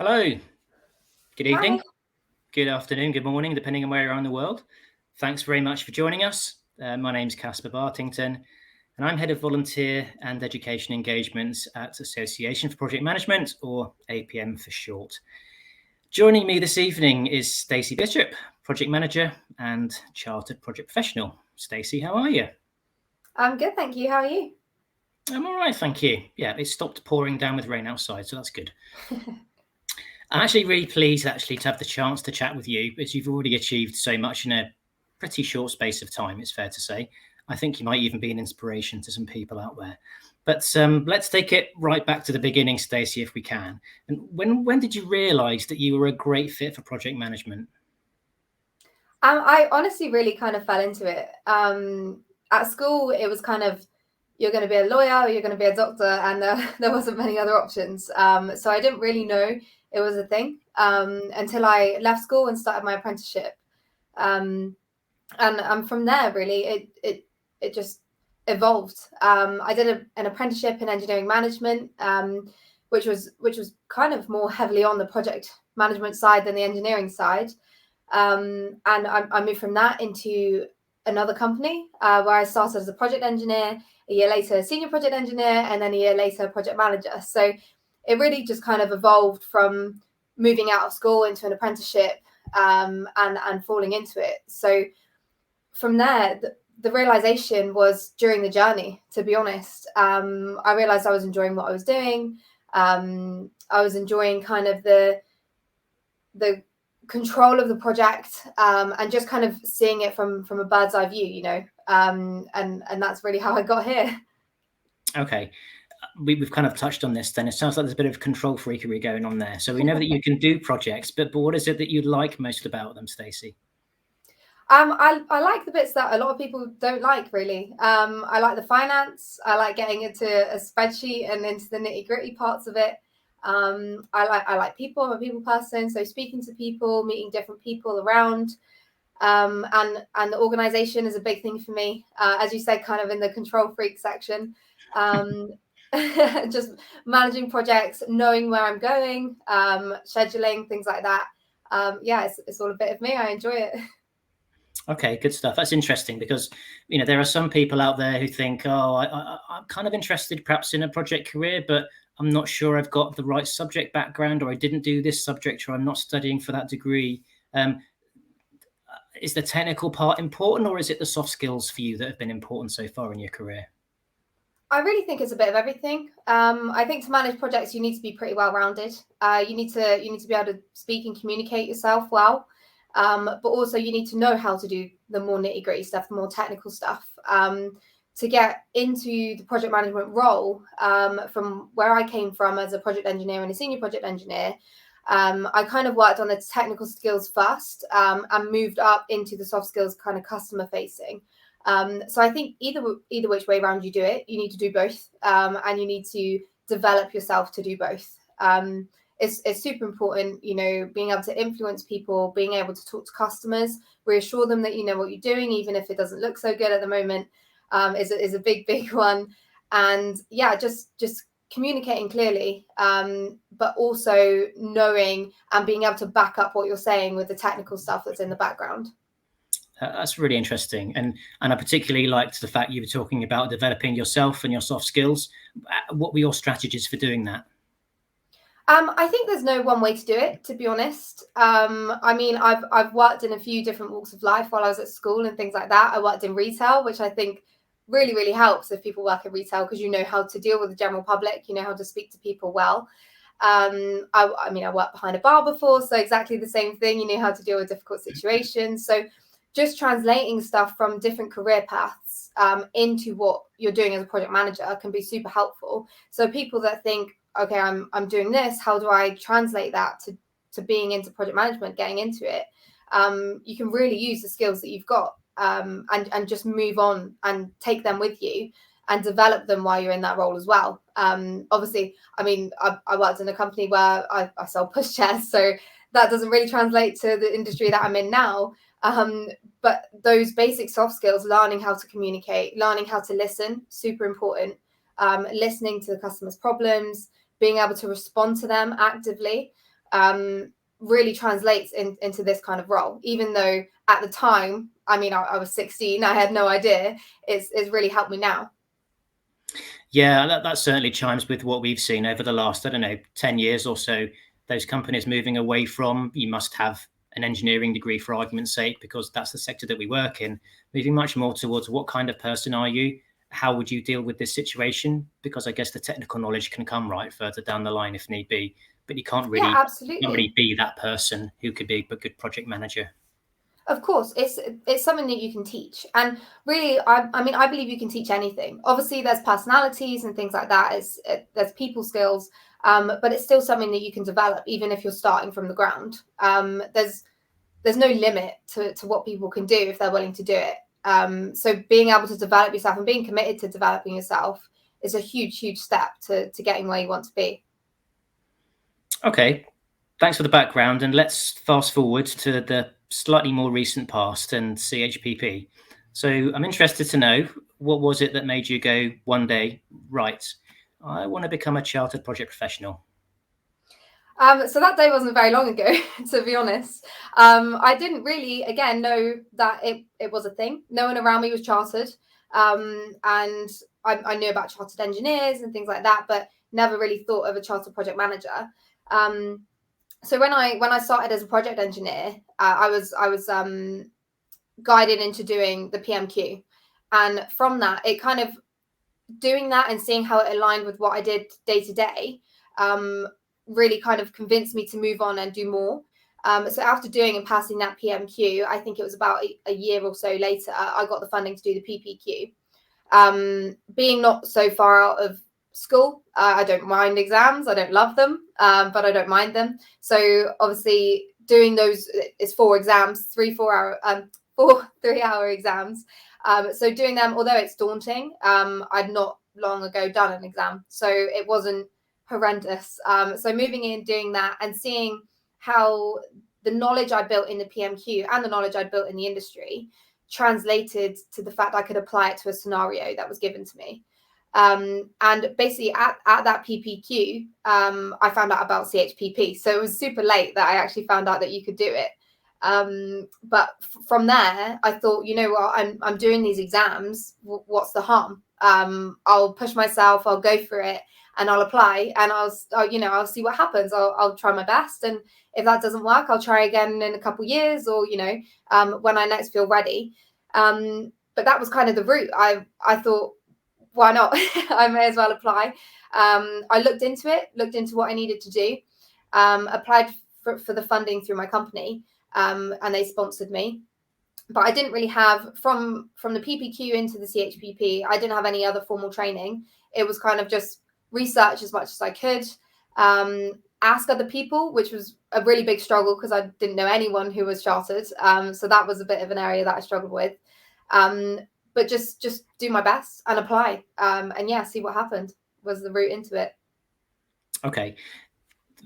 Hello, good Hi. evening, good afternoon, good morning, depending on where you are in the world. Thanks very much for joining us. My name's Casper Bartington, and I'm Head of Volunteer and Education Engagements at Association for Project Management, or APM for short. Joining me this evening is Stacey Bishop, Project Manager and Chartered Project Professional. Stacey, how are you? I'm good, thank you. How are you? I'm all right, thank you. Yeah, it stopped pouring down with rain outside, so that's good. I'm actually really pleased to have the chance to chat with you, as you've already achieved so much in a pretty short space of time, it's fair to say. I think you might even be an inspiration to some people out there. But let's take it right back to the beginning, Stacey, if we can. And when did you realise that you were a great fit for project management? I honestly really kind of fell into it. At school, it was kind of you're going to be a lawyer or you're going to be a doctor, and there wasn't many other options. So I didn't really know it was a thing until I left school and started my apprenticeship. And from there, really, it just evolved. I did an apprenticeship in engineering management, which was kind of more heavily on the project management side than the engineering side. And I moved from that into another company where I started as a project engineer, a year later a senior project engineer, and then a year later a project manager. So it really just kind of evolved from moving out of school into an apprenticeship and falling into it. So from there, the realization was during the journey, to be honest. I realized I was enjoying what I was doing. I was enjoying kind of the control of the project and just kind of seeing it from a bird's eye view, and that's really how I got here. Okay. We've kind of touched on this then. It sounds like there's a bit of control freakery going on there. So we know that you can do projects, but what is it that you like most about them, Stacey? I like the bits that a lot of people don't like, really. I like the finance. I like getting into a spreadsheet and into the nitty gritty parts of it. I like people. I'm a people person, so speaking to people, meeting different people around, and the organization is a big thing for me. As you said, kind of in the control freak section. Just managing projects, knowing where I'm going, scheduling, things like that. Yeah, it's all a bit of me. I enjoy it. Okay, good stuff. That's interesting because, there are some people out there who think, oh, I'm kind of interested perhaps in a project career, but I'm not sure I've got the right subject background, or I didn't do this subject, or I'm not studying for that degree. Is the technical part important, or is it the soft skills for you that have been important so far in your career? I really think it's a bit of everything. I think to manage projects, you need to be pretty well-rounded. You need to be able to speak and communicate yourself well, but also you need to know how to do the more nitty-gritty stuff, the more technical stuff. To get into the project management role, from where I came from as a project engineer and a senior project engineer, I kind of worked on the technical skills first and moved up into the soft skills, kind of customer facing. So I think either which way around you do it, you need to do both, and you need to develop yourself to do both. It's super important, being able to influence people, being able to talk to customers, reassure them that you know what you're doing, even if it doesn't look so good at the moment, is a big one. And yeah, just communicating clearly, but also knowing and being able to back up what you're saying with the technical stuff that's in the background. That's really interesting, and I particularly liked the fact you were talking about developing yourself and your soft skills. What were your strategies for doing that? I think there's no one way to do it, to be honest. I mean, I've worked in a few different walks of life while I was at school and things like that. I worked in retail, which I think really helps if people work in retail, because you know how to deal with the general public, you know how to speak to people well. I mean, I worked behind a bar before, so exactly the same thing. You know how to deal with difficult situations. So just translating stuff from different career paths into what you're doing as a project manager can be super helpful. So people that think, okay, I'm doing this, how do I translate that to being into project management, getting into it? You can really use the skills that you've got, and just move on and take them with you and develop them while you're in that role as well. Obviously, I mean, I worked in a company where I sell pushchairs, so that doesn't really translate to the industry that I'm in now. But those basic soft skills, learning how to communicate, learning how to listen, super important. Listening to the customer's problems, being able to respond to them actively, really translates into this kind of role, even though at the time, I mean, I was 16, I had no idea. It's really helped me now. Yeah, that certainly chimes with what we've seen over the last, I don't know, 10 years or so. Those companies moving away from, you must have an engineering degree for argument's sake, because that's the sector that we work in, moving much more towards what kind of person are you? How would you deal with this situation? Because I guess the technical knowledge can come right further down the line if need be, but you can't really, absolutely be that person who could be a good project manager. Of course, it's something that you can teach, and really, I mean, I believe you can teach anything. Obviously, there's personalities and things like that. There's people skills, but it's still something that you can develop, even if you're starting from the ground. There's no limit to what people can do if they're willing to do it. So being able to develop yourself and being committed to developing yourself is a huge step to getting where you want to be. Okay, thanks for the background, and let's fast forward to the slightly more recent past and ChPP. So I'm interested to know, what was it that made you go one day, right, I want to become a chartered project professional? So that day wasn't very long ago, to be honest. I didn't really, again, know that it was a thing. No one around me was chartered. And I knew about chartered engineers and things like that, but never really thought of a chartered project manager. So when I started as a project engineer, I was guided into doing the PMQ, and from that, it kind of doing that and seeing how it aligned with what I did day to day, really kind of convinced me to move on and do more. So after doing and passing that PMQ, I think it was about a year or so later, I got the funding to do the PPQ. Being not so far out of school, I don't mind exams. I don't love them, but I don't mind them. So obviously doing those is 4 exams, 3-hour exams. So doing them, although it's daunting, I'd not long ago done an exam, so it wasn't horrendous. So moving in, doing that, and seeing how the knowledge I built in the PMQ and the knowledge I built in the industry translated to the fact I could apply it to a scenario that was given to me. And basically at that PPQ, I found out about ChPP. So it was super late that I actually found out that you could do it. But from there, I thought, you know what, I'm doing these exams. What's the harm? I'll push myself. I'll go for it, and I'll apply, and I'll see what happens. I'll try my best, and if that doesn't work, I'll try again in a couple of years, or when I next feel ready. But that was kind of the route. I thought, why not? I may as well apply. I looked into what I needed to do, applied for the funding through my company, and they sponsored me. But I didn't really have, from the PPQ into the ChPP, I didn't have any other formal training. It was kind of just research as much as I could, ask other people, which was a really big struggle because I didn't know anyone who was chartered. So that was a bit of an area that I struggled with. But just do my best and apply, and see what happened was the route into it. Okay.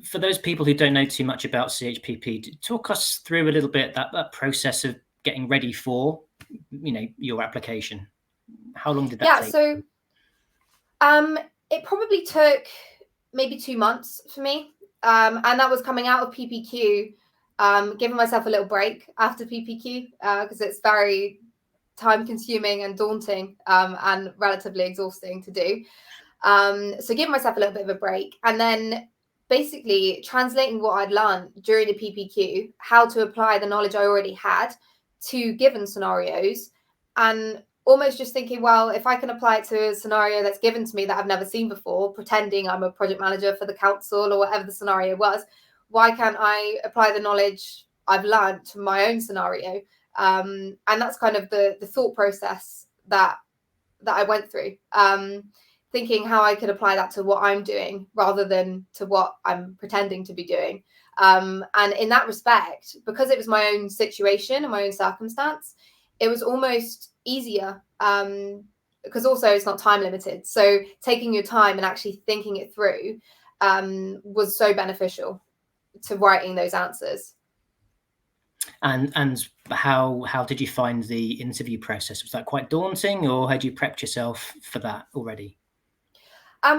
For those people who don't know too much about ChPP, talk us through a little bit that process of getting ready for, your application. How long did that take? So it probably took maybe 2 months for me, and that was coming out of PPQ, giving myself a little break after PPQ, because it's very time consuming and daunting, and relatively exhausting to do. So giving myself a little bit of a break, and then basically translating what I'd learned during the PPQ, how to apply the knowledge I already had to given scenarios, and almost just thinking, well, if I can apply it to a scenario that's given to me that I've never seen before, pretending I'm a project manager for the council or whatever the scenario was, why can't I apply the knowledge I've learned to my own scenario? And that's kind of the thought process that I went through, thinking how I could apply that to what I'm doing rather than to what I'm pretending to be doing. And in that respect, because it was my own situation and my own circumstance, it was almost easier, because also it's not time limited. So taking your time and actually thinking it through was so beneficial to writing those answers. And how did you find the interview process? Was that quite daunting, or had you prepped yourself for that already?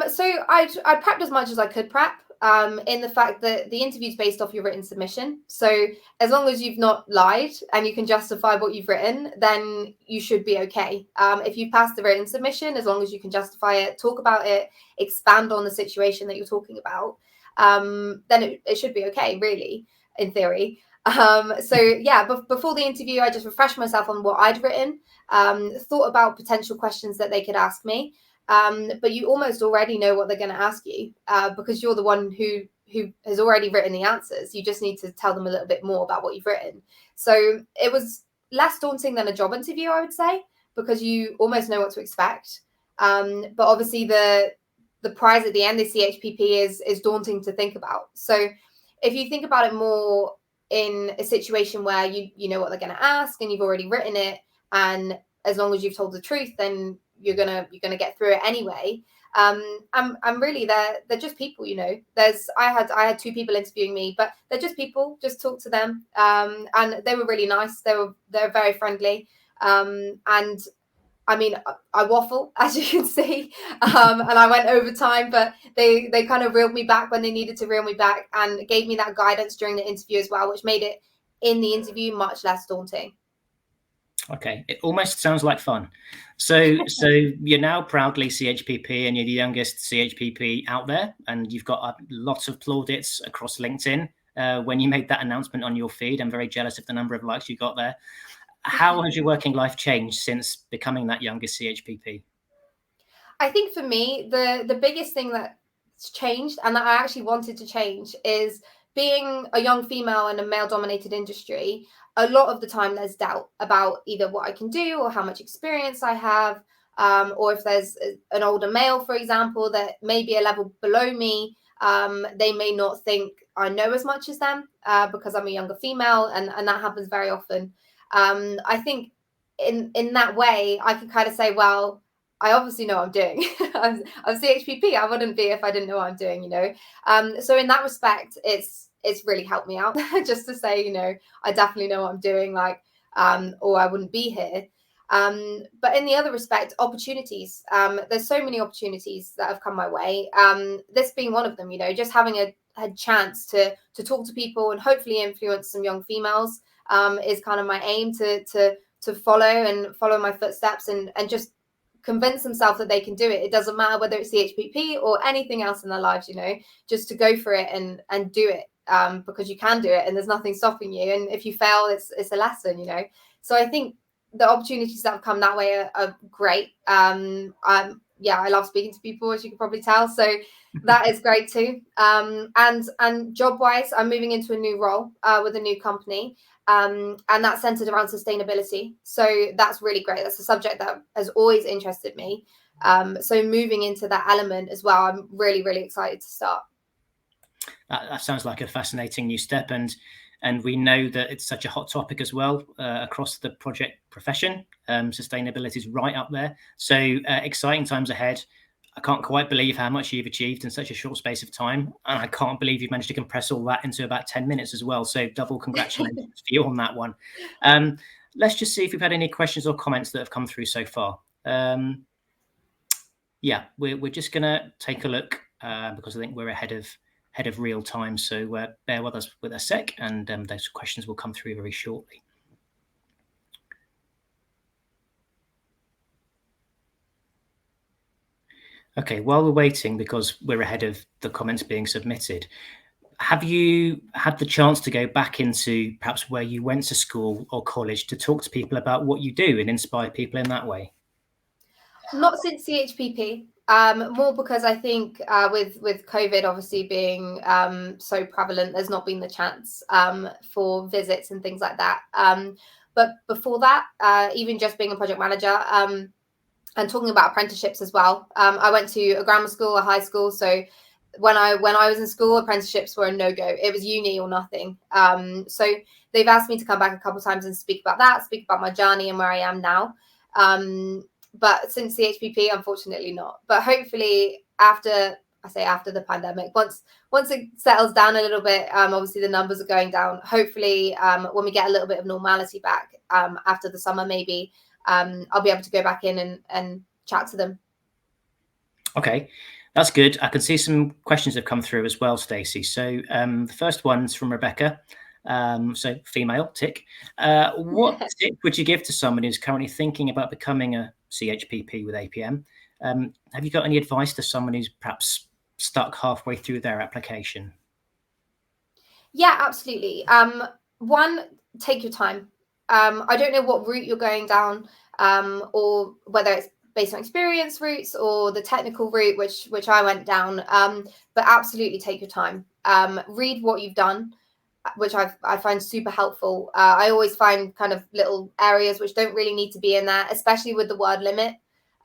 So I prepped as much as I could prep. in the fact that the interview is based off your written submission. So as long as you've not lied and you can justify what you've written, then you should be okay. If you pass the written submission, as long as you can justify it, talk about it, expand on the situation that you're talking about, then it should be okay, really, in theory. So yeah, before the interview, I just refreshed myself on what I'd written, thought about potential questions that they could ask me. But you almost already know what they're going to ask you, because you're the one who has already written the answers. You just need to tell them a little bit more about what you've written. So it was less daunting than a job interview, I would say, because you almost know what to expect. But obviously the prize at the end, the CHPP, is daunting to think about. So if you think about it more in a situation where you know what they're going to ask and you've already written it, and as long as you've told the truth, then you're gonna get through it anyway. I'm really, they're just people, you know. I had 2 people interviewing me, but they're just people. Just talk to them, and they were really nice. They're very friendly, and I mean, I waffle, as you can see, and I went over time, but they kind of reeled me back when they needed to reel me back, and gave me that guidance during the interview as well, which made it in the interview much less daunting. Okay, it almost sounds like fun. So you're now proudly CHPP, and you're the youngest CHPP out there, and you've got lots of plaudits across LinkedIn when you made that announcement on your feed. I'm very jealous of the number of likes you got there. How has your working life changed since becoming that youngest CHPP? I think for me, the biggest thing that's changed, and that I actually wanted to change, is being a young female in a male-dominated industry. A lot of the time there's doubt about either what I can do or how much experience I have, or if there's an older male, for example, that may be a level below me, they may not think I know as much as them, because I'm a younger female, and that happens very often. I think in that way, I can kind of say, well, I obviously know what I'm doing. I'm CHPP. I wouldn't be if I didn't know what I'm doing, you know. So in that respect, it's really helped me out just to say, you know, I definitely know what I'm doing, like, or I wouldn't be here. But in the other respect, opportunities. There's so many opportunities that have come my way. This being one of them, you know, just having a chance to talk to people and hopefully influence some young females is kind of my aim, to follow my footsteps and just convince themselves that they can do it. It doesn't matter whether it's CHPP or anything else in their lives, you know, just to go for it and do it, because you can do it and there's nothing stopping you. And if you fail, it's a lesson, you know. So I think the opportunities that have come that way are great. Yeah, I love speaking to people, as you can probably tell. So that is great too. And job wise, I'm moving into a new role with a new company. And that's centered around sustainability. So that's really great. That's a subject that has always interested me. So moving into that element as well, I'm really, really excited to start. That sounds like a fascinating new step, and we know that it's such a hot topic as well across the project profession. Sustainability is right up there. So exciting times ahead. I can't quite believe how much you've achieved in such a short space of time. And I can't believe you've managed to compress all that into about 10 minutes as well. So double congratulations to you on that one. Let's just see if we've had any questions or comments that have come through so far. Yeah, we're just going to take a look because I think we're ahead of real time. So bear with us with a sec, and those questions will come through very shortly. Okay, while we're waiting, because we're ahead of the comments being submitted, have you had the chance to go back into perhaps where you went to school or college to talk to people about what you do and inspire people in that way? Not since CHPP. More because I think with COVID obviously being so prevalent, there's not been the chance for visits and things like that. But before that, even just being a project manager, and talking about apprenticeships as well. I went to a grammar school, a high school. So when I was in school, apprenticeships were a no-go. It was uni or nothing. So they've asked me to come back a couple of times and speak about that, speak about my journey and where I am now. But since CHPP, unfortunately not. But hopefully after the pandemic, once it settles down a little bit, obviously the numbers are going down. Hopefully when we get a little bit of normality back after the summer, maybe, I'll be able to go back in and chat to them. Okay, That's good. I can see some questions have come through as well, Stacey. So the first one's from Rebecca. So female, tick. What tip would you give to someone who's currently thinking about becoming a ChPP with APM? Have you got any advice to someone who's perhaps stuck halfway through their application? Yeah, absolutely. One, take your time. I don't know what route you're going down, or whether it's based on experience routes or the technical route, which I went down. But absolutely take your time. Read what you've done, which I find super helpful. I always find kind of little areas which don't really need to be in there, especially with the word limit.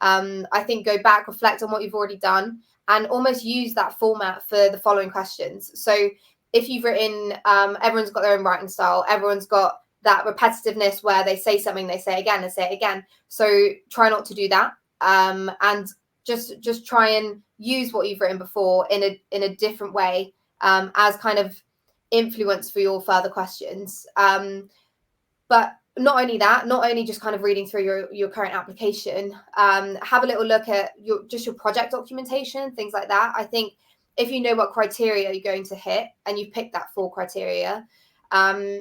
I think go back, reflect on what you've already done, and almost use that format for the following questions. So if you've written, everyone's got their own writing style, everyone's got that repetitiveness where they say something, they say it again, and say it again. So try not to do that, and just try and use what you've written before in a different way, as kind of influence for your further questions. But not only that, not only just kind of reading through your current application, have a little look at your project documentation, things like that. I think if you know what criteria you're going to hit and you've picked that 4 criteria,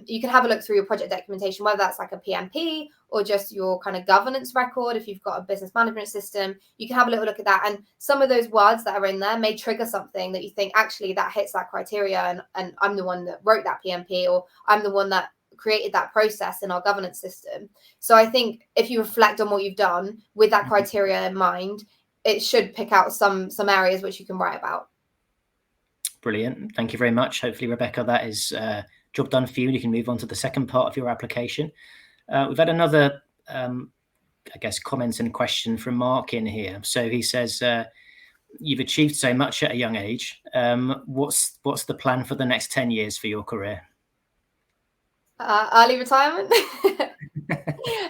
you can have a look through your project documentation, whether that's like a PMP or just your kind of governance record. If you've got a business management system, you can have a little look at that. And some of those words that are in there may trigger something that you think, actually, that hits that criteria. And I'm the one that wrote that PMP, or I'm the one that created that process in our governance system. So I think if you reflect on what you've done with that criteria in mind, it should pick out some areas which you can write about. Brilliant. Thank you very much. Hopefully, Rebecca, that is job done for you. You can move on to the second part of your application. We've had another, I guess, comment and question from Mark in here. So he says, you've achieved so much at a young age. What's the plan for the next 10 years for your career? Early retirement,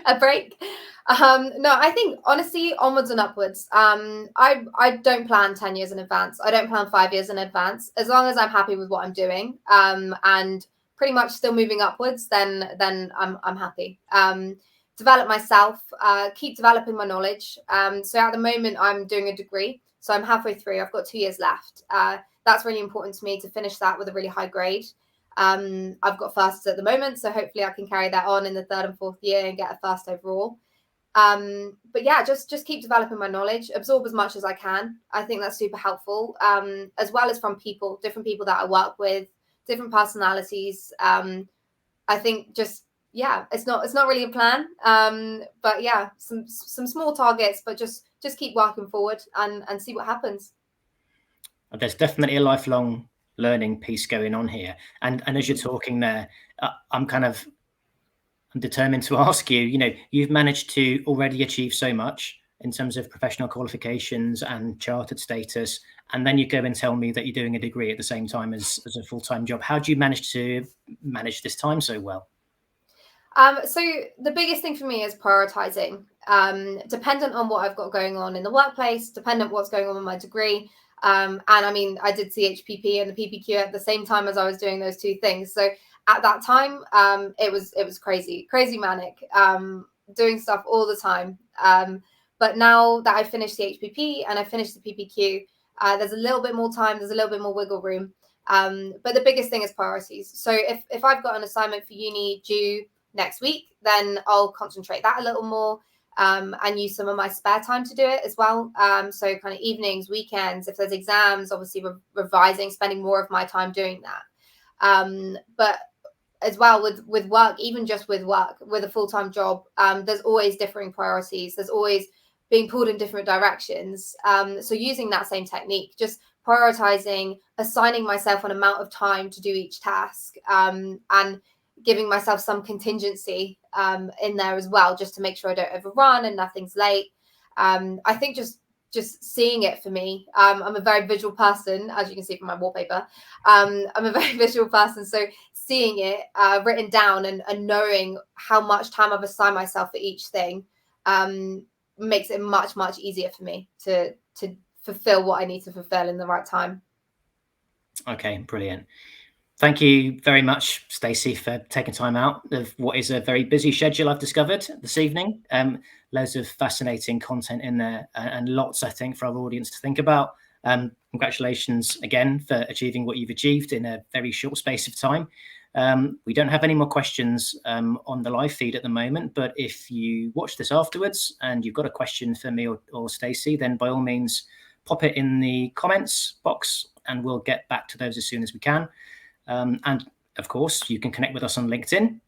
a break. No, I think honestly, onwards and upwards. I don't plan 10 years in advance. I don't plan 5 years in advance. As long as I'm happy with what I'm doing, and pretty much still moving upwards, then I'm happy. Develop myself, keep developing my knowledge. So at the moment, I'm doing a degree. So I'm halfway through. I've got 2 years left. That's really important to me to finish that with a really high grade. I've got firsts at the moment, so hopefully I can carry that on in the 3rd and 4th year and get a first overall. But yeah, just keep developing my knowledge, absorb as much as I can. I think that's super helpful, as well as from different people that I work with, different personalities. I think it's not really a plan, but yeah, some small targets, but just keep working forward and see what happens. There's definitely a lifelong learning piece going on here, and as you're talking there, I'm determined to ask you, you've managed to already achieve so much in terms of professional qualifications and chartered status, and then you go and tell me that you're doing a degree at the same time as a full-time job. How do you manage to manage this time so well? So the biggest thing for me is prioritizing, dependent on what I've got going on in the workplace, dependent what's going on with my degree. And I mean, I did ChPP and the PPQ at the same time as I was doing those 2 things. So at that time, it was crazy manic, doing stuff all the time. But now that I finished the ChPP and I finished the PPQ, there's a little bit more time, there's a little bit more wiggle room. But the biggest thing is priorities. So if I've got an assignment for uni due next week, then I'll concentrate that a little more. And use some of my spare time to do it as well. So kind of evenings, weekends, if there's exams, obviously revising, spending more of my time doing that. But as well with work, even just with work, with a full-time job, there's always differing priorities. There's always being pulled in different directions. So using that same technique, just prioritizing, assigning myself an amount of time to do each task, and giving myself some contingency in there as well, just to make sure I don't overrun and nothing's late. I think just seeing it for me. I'm a very visual person, as you can see from my wallpaper. I'm a very visual person, so seeing it written down and knowing how much time I've assigned myself for each thing makes it much easier for me to fulfill what I need to fulfill in the right time. Okay, brilliant. Thank you very much, Stacey, for taking time out of what is a very busy schedule I've discovered this evening. Loads of fascinating content in there, and lots, I think, for our audience to think about. Congratulations again for achieving what you've achieved in a very short space of time. We don't have any more questions on the live feed at the moment, but if you watch this afterwards and you've got a question for me or Stacey, then by all means pop it in the comments box and we'll get back to those as soon as we can. And of course, you can connect with us on LinkedIn.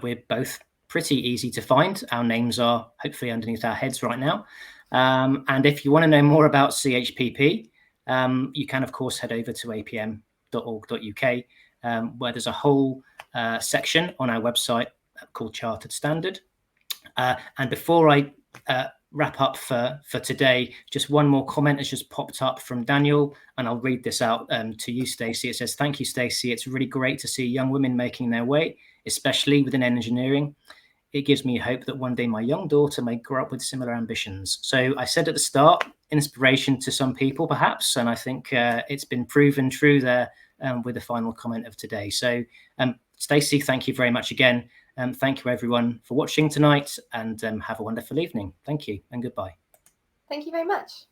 We're both pretty easy to find. Our names are hopefully underneath our heads right now. And if you want to know more about CHPP, you can, of course, head over to apm.org.uk, where there's a whole section on our website called Chartered Standard. And before I wrap up for today, just one more comment has just popped up from Daniel, and I'll read this out to you, Stacey. It says, "Thank you, Stacey. It's really great to see young women making their way, especially within engineering. It gives me hope that one day my young daughter may grow up with similar ambitions." So I said at the start, inspiration to some people perhaps, and I think it's been proven true there with the final comment of today. So Stacey, thank you very much again. Thank you everyone for watching tonight, and have a wonderful evening. Thank you and goodbye. Thank you very much.